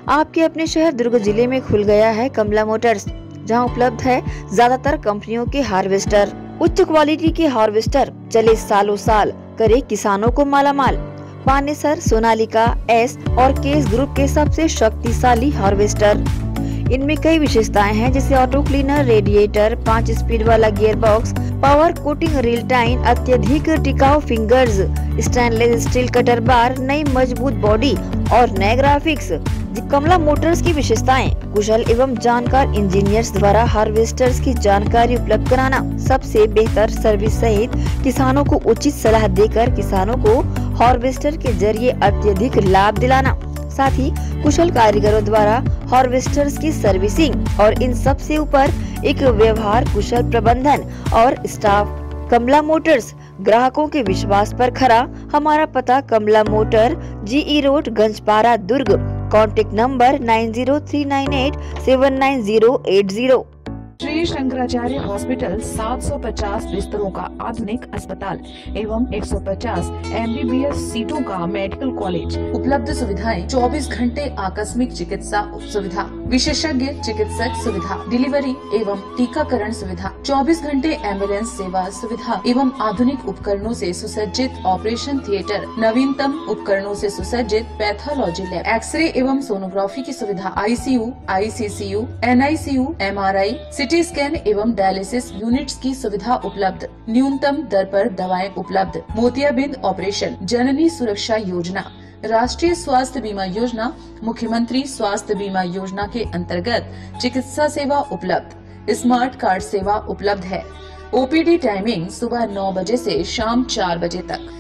आपके अपने शहर दुर्ग जिले में खुल गया है कमला मोटर्स, जहां उपलब्ध है ज्यादातर कंपनियों के हार्वेस्टर। उच्च क्वालिटी के हार्वेस्टर चले सालों साल, करे किसानों को मालामाल। पानेसर, सोनालिका, एस और केस ग्रुप के सबसे शक्तिशाली हार्वेस्टर। इनमें कई विशेषताएं हैं, जैसे ऑटो क्लीनर, रेडिएटर, 5 स्पीड वाला gear box, power coating reel time, अत्यधिक टिकाऊ फिंगर्स, स्टेनलेस स्टील कटर बार, नई मजबूत बॉडी और नए ग्राफिक्स। कमला मोटर्स की विशेषताएं: कुशल एवं जानकार इंजीनियर्स द्वारा हार्वेस्टर्स की जानकारी उपलब्ध कराना, सबसे बेहतर सर्विस सहित किसानों को उचित सलाह देकर किसानों को हार्वेस्टर के जरिए अत्यधिक लाभ दिलाना, साथ ही कुशल कारीगरों द्वारा हार्वेस्टर्स की सर्विसिंग और इन सब से ऊपर एक व्यवहार कुशल प्रबंधन और स्टाफ। कमला मोटर्स ग्राहकों के विश्वास पर खरा। हमारा पता Kamala motor, GE road, Ganjpara, Durg. Contact number 9039879080। Shri Shankaracharya hospital 750 बिस्तरों का आधुनिक अस्पताल एवं 150 MBBS सीटों का मेडिकल कॉलेज। उपलब्ध सुविधाएं 24 घंटे आकस्मिक चिकित्सा सुविधा, विशेषज्ञ चिकित्सक सुविधा, डिलीवरी एवं टीकाकरण सुविधा, 24 घंटे एम्बुलेंस सेवा सुविधा एवं आधुनिक उपकरणों से सुसज्जित ऑपरेशन थिएटर, नवीनतम उपकरणों से सुसज्जित पैथोलॉजी लैब, एक्सरे एवं सोनोग्राफी की सुविधा, ICU, ICCU, NICU, MRI, CT scan एवं डायलिसिस यूनिट्स की सुविधा उपलब्ध। न्यूनतम दर पर दवाएं उपलब्ध। मोतियाबिंद ऑपरेशन, जननी सुरक्षा योजना, राष्ट्रीय स्वास्थ्य बीमा योजना, मुख्यमंत्री स्वास्थ्य बीमा योजना के अंतर्गत चिकित्सा सेवा उपलब्ध। स्मार्ट कार्ड सेवा उपलब्ध है। OPD टाइमिंग सुबह 9 बजे से शाम 4 बजे तक।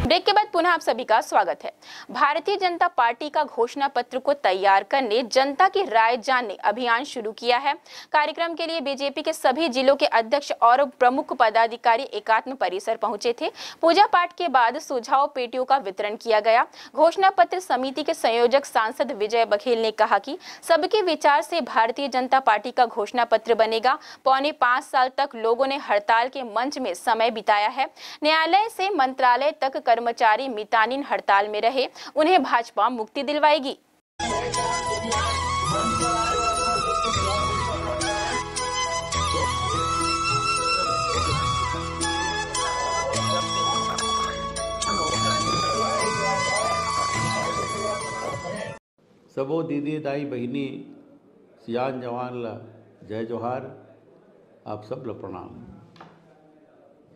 ब्रेक के बाद पुनः आप सभी का स्वागत है। भारतीय जनता पार्टी का घोषणा पत्र को तैयार करने, जनता की राय जानने अभियान शुरू किया है। कार्यक्रम के लिए बीजेपी के सभी जिलों के अध्यक्ष और प्रमुख पदाधिकारी एकात्म परिसर पहुंचे थे। पूजा पाठ के बाद सुझाव पेटियों का वितरण किया गया। घोषणा पत्र समिति के संयोजक सांसद विजय बघेल ने कहा कि सबके विचार से भारतीय जनता पार्टी का घोषणा पत्र बनेगा। 5.25 साल तक लोगों ने हड़ताल के मंच में समय बिताया है। न्यायालय से मंत्रालय तक कर्मचारी मितानिन हड़ताल में रहे, उन्हें भाजपा मुक्ति दिलवाएगी। सबो दीदी दाई बहिनी सियान जवान ला जय जोहार। आप सब ला प्रणाम।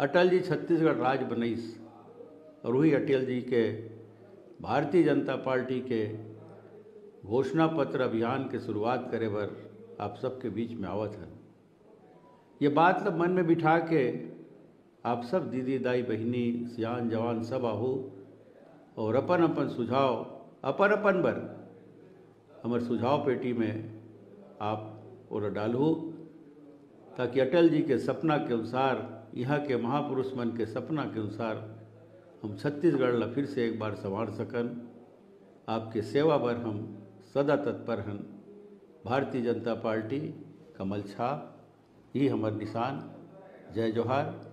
अटल जी छत्तीसगढ़ राज बनईस और वही अटल जी के भारतीय जनता पार्टी के घोषणा पत्र अभियान के शुरुआत करे बर आप सबके बीच में आवत है। ये बात ला मन में बिठा के आप सब दीदी दाई बहिनी सियान जवान सब आहू और अपन अपन सुझाव अपन अपन बर हमारे सुझाव पेटी में आप और डालू, ताकि अटल जी के सपना के अनुसार, यहाँ के महापुरुष मन के सपना के अनुसार हम छत्तीसगढ़ ला फिर से एक बार संवार सकन। आपके सेवा बर हम सदा तत्पर हन। भारतीय जनता पार्टी कमल छाप ही हमार निशान। जय जोहार।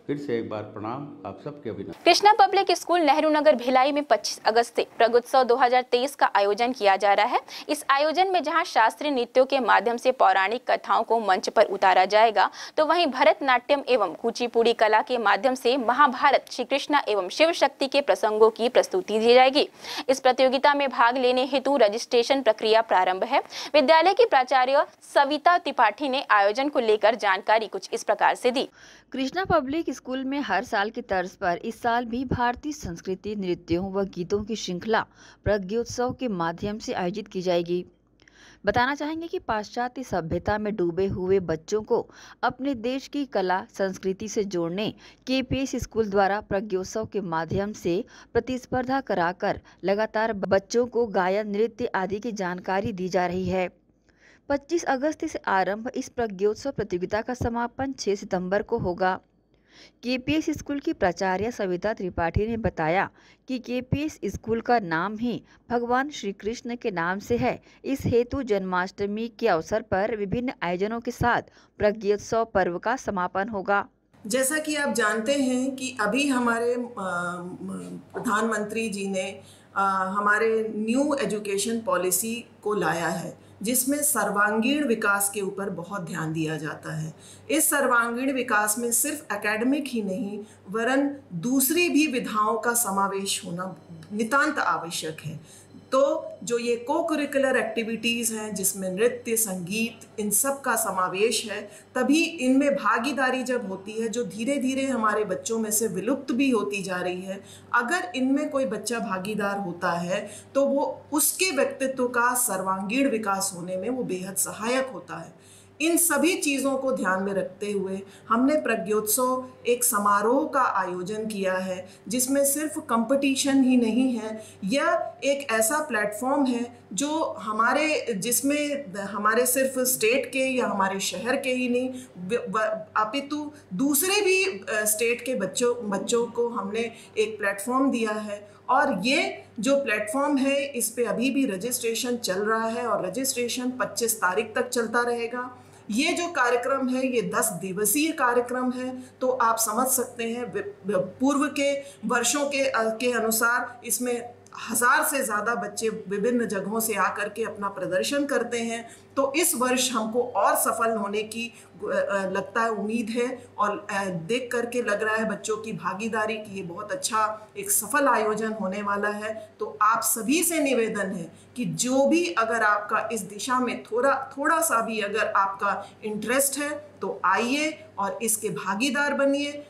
फिर से एक बार प्रणाम आप सबके अभिनंदन। कृष्णा पब्लिक स्कूल नेहरू नगर भिलाई में 25 अगस्त से प्रगोत्सव 2023 का आयोजन किया जा रहा है। इस आयोजन में जहां शास्त्रीय नृत्यों के माध्यम से पौराणिक कथाओं को मंच पर उतारा जाएगा, तो वहीं भरतनाट्यम एवं कुचिपुड़ी कला के माध्यम से महाभारत, श्री कृष्ण एवं शिव शक्ति के प्रसंगों की प्रस्तुति दी जाएगी। इस प्रतियोगिता में भाग लेने हेतु रजिस्ट्रेशन प्रक्रिया प्रारंभ है। विद्यालय की प्राचार्य सविता त्रिपाठी ने आयोजन को लेकर जानकारी कुछ इस प्रकार से दी। कृष्णा पब्लिक स्कूल में हर साल की तर्ज पर इस साल भी भारतीय संस्कृति, नृत्यों व गीतों की श्रृंखला प्रज्ञोत्सव के माध्यम से आयोजित की जाएगी। बताना चाहेंगे कि पाश्चात्य सभ्यता में डूबे हुए बच्चों को अपने देश की कला संस्कृति से जोड़ने केपीएस स्कूल द्वारा प्रज्ञोत्सव के माध्यम से प्रतिस्पर्धा कराकर लगातार बच्चों को गायन, नृत्य आदि की जानकारी दी जा रही है। 25 अगस्त से आरंभ इस प्रज्ञोत्सव प्रतियोगिता का समापन 6 सितंबर को होगा। केपीएस स्कूल की प्राचार्य सविता त्रिपाठी ने बताया कि केपीएस स्कूल का नाम ही भगवान श्री कृष्ण के नाम से है। इस हेतु जन्माष्टमी के अवसर पर विभिन्न आयोजनों के साथ प्रज्ञोत्सव पर्व का समापन होगा। जैसा कि आप जानते हैं कि अभी हमारे प्रधानमंत्री जी ने हमारे न्यू एजुकेशन पॉलिसी को लाया है, जिसमें सर्वांगीण विकास के ऊपर बहुत ध्यान दिया जाता है। इस सर्वांगीण विकास में सिर्फ एकेडमिक ही नहीं वरन दूसरी भी विधाओं का समावेश होना नितांत आवश्यक है। तो जो ये को करिकुलर एक्टिविटीज़ हैं जिसमें नृत्य, संगीत, इन सब का समावेश है, तभी इनमें भागीदारी जब होती है जो धीरे धीरे हमारे बच्चों में से विलुप्त भी होती जा रही है, अगर इनमें कोई बच्चा भागीदार होता है तो वो उसके व्यक्तित्व का सर्वांगीण विकास होने में वो बेहद सहायक होता है। इन सभी चीज़ों को ध्यान में रखते हुए हमने प्रज्ञोत्सव एक समारोह का आयोजन किया है, जिसमें सिर्फ कंपटीशन ही नहीं है, यह एक ऐसा प्लेटफॉर्म है जो जिसमें हमारे सिर्फ स्टेट के या हमारे शहर के ही नहीं अपितु दूसरे भी स्टेट के बच्चों को हमने एक प्लेटफॉर्म दिया है। और ये जो प्लेटफॉर्म है इस पे अभी भी रजिस्ट्रेशन चल रहा है और रजिस्ट्रेशन 25 तारीख तक चलता रहेगा। ये जो कार्यक्रम है ये 10 दिवसीय कार्यक्रम है, तो आप समझ सकते हैं पूर्व के वर्षों के अनुसार इसमें 1000 से ज़्यादा बच्चे विभिन्न जगहों से आकर के अपना प्रदर्शन करते हैं। तो इस वर्ष हमको और सफल होने की लगता है उम्मीद है, और देख करके लग रहा है बच्चों की भागीदारी की ये बहुत अच्छा एक सफल आयोजन होने वाला है। तो आप सभी से निवेदन है कि जो भी अगर आपका इस दिशा में थोड़ा सा भी अगर आपका इंटरेस्ट है तो आइए और इसके भागीदार बनिए,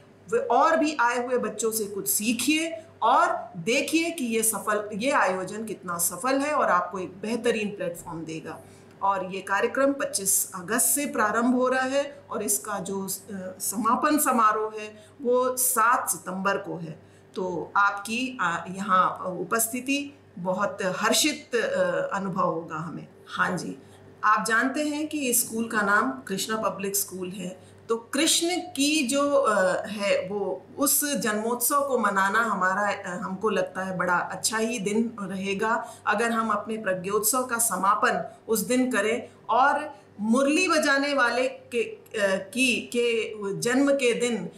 और भी आए हुए बच्चों से कुछ सीखिए और देखिए कि ये आयोजन कितना सफल है और आपको एक बेहतरीन प्लेटफॉर्म देगा। और ये कार्यक्रम 25 अगस्त से प्रारंभ हो रहा है और इसका जो समापन समारोह है वो 7 सितंबर को है। तो आपकी यहाँ उपस्थिति बहुत हर्षित अनुभव होगा हमें। हाँ जी, आप जानते हैं कि इस स्कूल का नाम कृष्णा पब्लिक स्कूल है। तो कृष्ण की जो है वो उस जन्मोत्सव को मनाना हमको लगता है बड़ा अच्छा ही दिन रहेगा अगर हम अपने प्रज्ञोत्सव का समापन उस दिन करें, और मुरली बजाने वाले के जन्म के दिन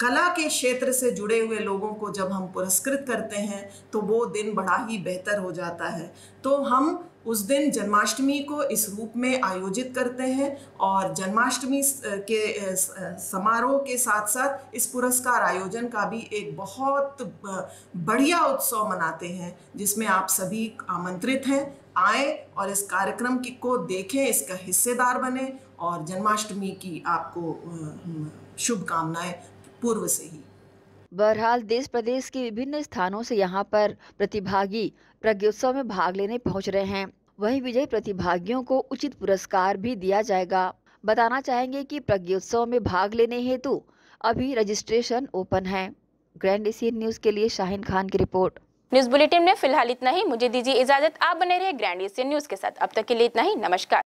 कला के क्षेत्र से जुड़े हुए लोगों को जब हम पुरस्कृत करते हैं तो वो दिन बड़ा ही बेहतर हो जाता है। तो हम उस दिन जन्माष्टमी को इस रूप में आयोजित करते हैं और जन्माष्टमी के समारोह के साथ साथ इस पुरस्कार आयोजन का भी एक बहुत बढ़िया उत्सव मनाते हैं, जिसमें आप सभी आमंत्रित हैं। आए और इस कार्यक्रम को देखें, इसका हिस्सेदार बने, और जन्माष्टमी की आपको शुभकामनाएं पूर्व से ही। बहरहाल देश प्रदेश के विभिन्न स्थानों से यहाँ पर प्रतिभागी प्रज्ञोत्सव में भाग लेने पहुँच रहे हैं। वहीं विजयी प्रतिभागियों को उचित पुरस्कार भी दिया जाएगा। बताना चाहेंगे कि प्रज्ञोत्सव में भाग लेने हेतु अभी रजिस्ट्रेशन ओपन है। ग्रैंड एशियन न्यूज के लिए शाहीन खान की रिपोर्ट। न्यूज बुलेटिन में फिलहाल इतना ही। मुझे दीजिए इजाजत। आप बने रहे ग्रैंड एशियन न्यूज के साथ। अब तक के लिए इतना ही। नमस्कार।